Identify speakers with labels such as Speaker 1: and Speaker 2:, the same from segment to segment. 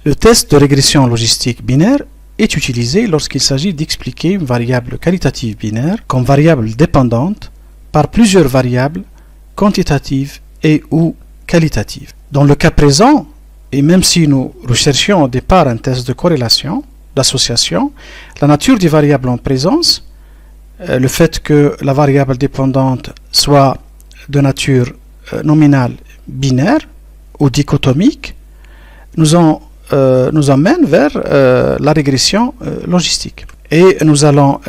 Speaker 1: Le test de régression logistique binaire est utilisé lorsqu'il s'agit d'expliquer une variable qualitative binaire comme variable dépendante par plusieurs variables quantitatives et ou qualitatives. Dans le cas présent, et même si nous recherchions au départ un test de corrélation, d'association, la nature des variables en présence, le fait que la variable dépendante soit de nature nominale binaire ou dichotomique, nous emmène vers la régression logistique. Et nous allons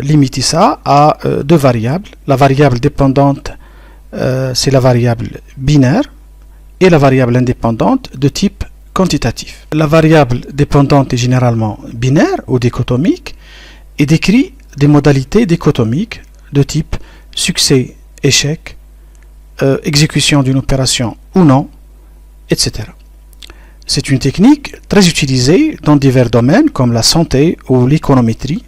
Speaker 1: limiter ça à deux variables. La variable dépendante, c'est la variable binaire, et la variable indépendante de type quantitatif. La variable dépendante est généralement binaire ou dichotomique et décrit des modalités dichotomiques de type succès, échec, exécution d'une opération ou non, etc. C'est une technique très utilisée dans divers domaines comme la santé ou l'économétrie.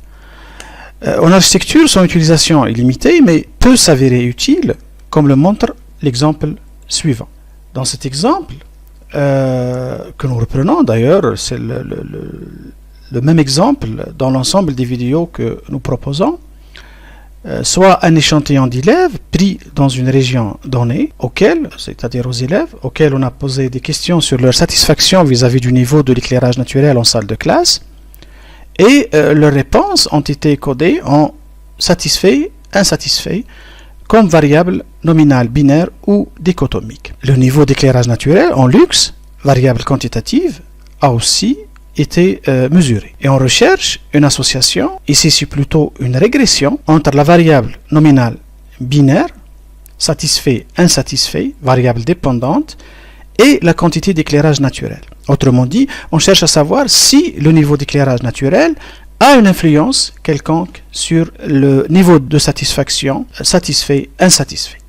Speaker 1: En architecture, son utilisation est limitée mais peut s'avérer utile, comme le montre l'exemple suivant. Dans cet exemple, que nous reprenons d'ailleurs, c'est le même exemple dans l'ensemble des vidéos que nous proposons, soit un échantillon d'élèves pris dans une région donnée, c'est-à-dire aux élèves, auxquels on a posé des questions sur leur satisfaction vis-à-vis du niveau de l'éclairage naturel en salle de classe, et leurs réponses ont été codées en satisfait, insatisfait, comme variable nominale binaire ou dichotomique. Le niveau d'éclairage naturel en luxe, variable quantitative, a aussi été mesuré. Et on recherche une association, ici c'est plutôt une régression, entre la variable nominale binaire, satisfait, insatisfait, variable dépendante, et la quantité d'éclairage naturel. Autrement dit, on cherche à savoir si le niveau d'éclairage naturel a une influence quelconque sur le niveau de satisfaction satisfait, insatisfait.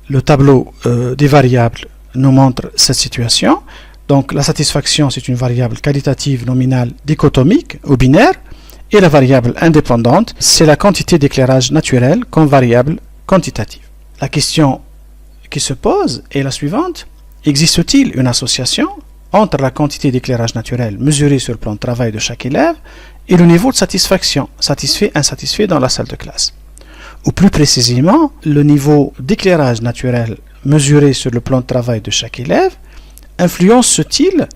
Speaker 1: Le tableau des variables nous montre cette situation. Donc la satisfaction, c'est une variable qualitative nominale dichotomique ou binaire, et la variable indépendante, c'est la quantité d'éclairage naturel comme variable quantitative. La question qui se pose est la suivante: existe-t-il une association entre la quantité d'éclairage naturel mesurée sur le plan de travail de chaque élève et le niveau de satisfaction, satisfait, insatisfait dans la salle de classe? Ou plus précisément, le niveau d'éclairage naturel mesuré sur le plan de travail de chaque élève influence-t-il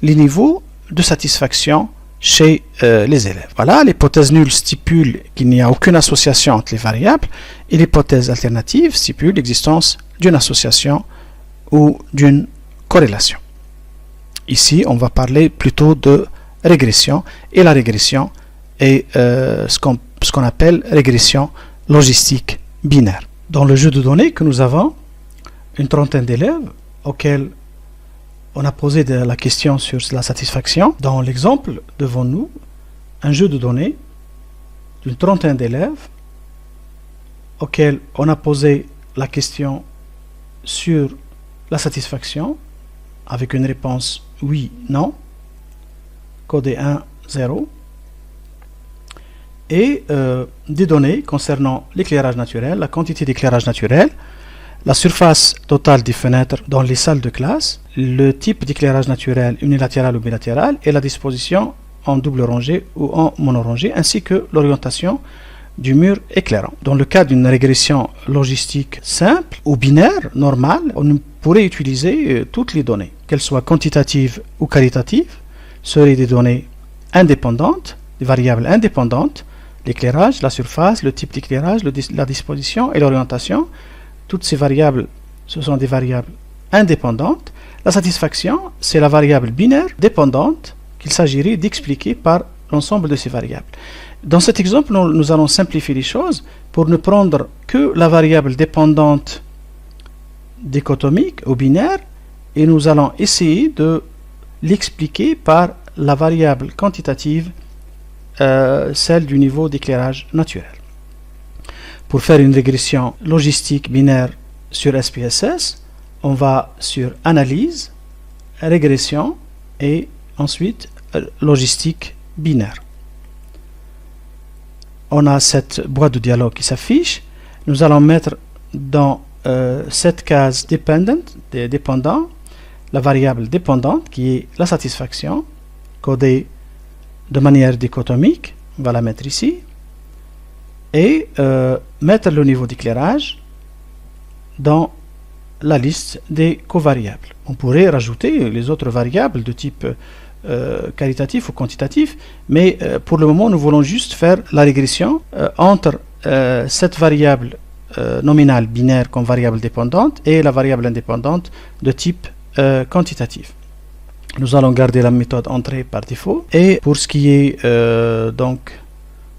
Speaker 1: les niveaux de satisfaction chez les élèves? Voilà, l'hypothèse nulle stipule qu'il n'y a aucune association entre les variables, et l'hypothèse alternative stipule l'existence d'une association ou d'une corrélation. Ici, on va parler plutôt de régression, et la régression est ce qu'on appelle régression logistique binaire. Dans le jeu de données que nous avons, une trentaine d'élèves auxquels on a posé la question sur la satisfaction. Dans l'exemple devant nous, un jeu de données d'une trentaine d'élèves auxquels on a posé la question sur la satisfaction avec une réponse oui, non, codé 1, 0, et des données concernant l'éclairage naturel, la quantité d'éclairage naturel, la surface totale des fenêtres dans les salles de classe, le type d'éclairage naturel unilatéral ou bilatéral et la disposition en double rangée ou en monorangée, ainsi que l'orientation du mur éclairant. Dans le cas d'une régression logistique simple ou binaire, normale, on pourrait utiliser toutes les données, qu'elles soient quantitatives ou qualitatives, seraient des données indépendantes, des variables indépendantes, l'éclairage, la surface, le type d'éclairage, la disposition et l'orientation. Toutes ces variables, ce sont des variables indépendantes. La satisfaction, c'est la variable binaire dépendante qu'il s'agirait d'expliquer par l'ensemble de ces variables. Dans cet exemple, nous allons simplifier les choses pour ne prendre que la variable dépendante dichotomique ou binaire, et nous allons essayer de l'expliquer par la variable quantitative, celle du niveau d'éclairage naturel. Pour faire une régression logistique binaire sur SPSS, on va sur Analyse, Régression et ensuite Logistique binaire. On a cette boîte de dialogue qui s'affiche. Nous allons mettre dans cette case dépendant la variable dépendante qui est la satisfaction, codée de manière dichotomique, on va la mettre ici, et mettre le niveau d'éclairage dans la liste des covariables. On pourrait rajouter les autres variables de type qualitatif ou quantitatif, mais pour le moment nous voulons juste faire la régression entre cette variable nominale binaire comme variable dépendante et la variable indépendante de type quantitatif. Nous allons garder la méthode entrée par défaut, et pour ce qui est donc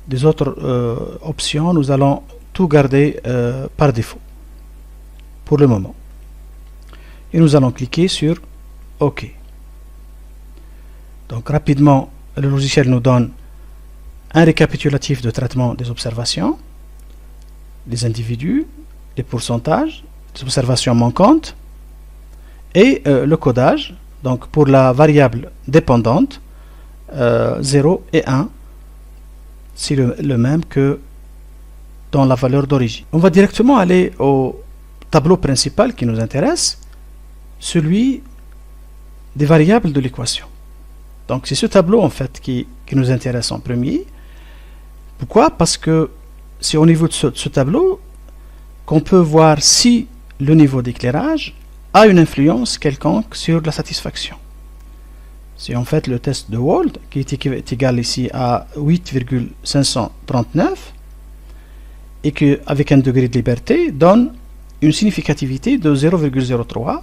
Speaker 1: des autres options, nous allons tout garder par défaut pour le moment, et nous allons cliquer sur OK. Donc rapidement, le logiciel nous donne un récapitulatif de traitement des observations, les individus, les pourcentages, les observations manquantes, et le codage. Donc pour la variable dépendante, 0 et 1, c'est le même que dans la valeur d'origine. On va directement aller au tableau principal qui nous intéresse, celui des variables de l'équation. Donc c'est ce tableau en fait qui nous intéresse en premier. Pourquoi? Parce que c'est au niveau de ce tableau qu'on peut voir si le niveau d'éclairage a une influence quelconque sur la satisfaction. C'est en fait le test de Wald qui est égal ici à 8,539 et qui, avec un degré de liberté, donne une significativité de 0,03,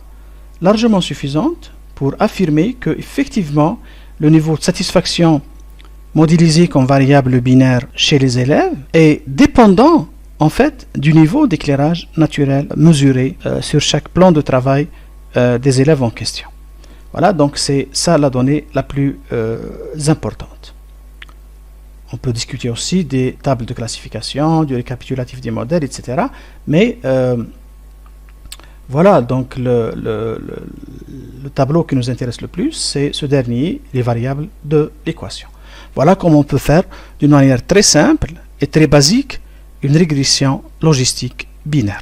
Speaker 1: largement suffisante pour affirmer que effectivement le niveau de satisfaction modélisé comme variable binaire chez les élèves est dépendant en fait du niveau d'éclairage naturel mesuré sur chaque plan de travail des élèves en question. Voilà, donc c'est ça la donnée la plus importante. On peut discuter aussi des tables de classification, du récapitulatif des modèles, etc. Mais voilà, donc le tableau qui nous intéresse le plus, c'est ce dernier, les variables de l'équation. Voilà comment on peut faire d'une manière très simple et très basique une régression logistique binaire.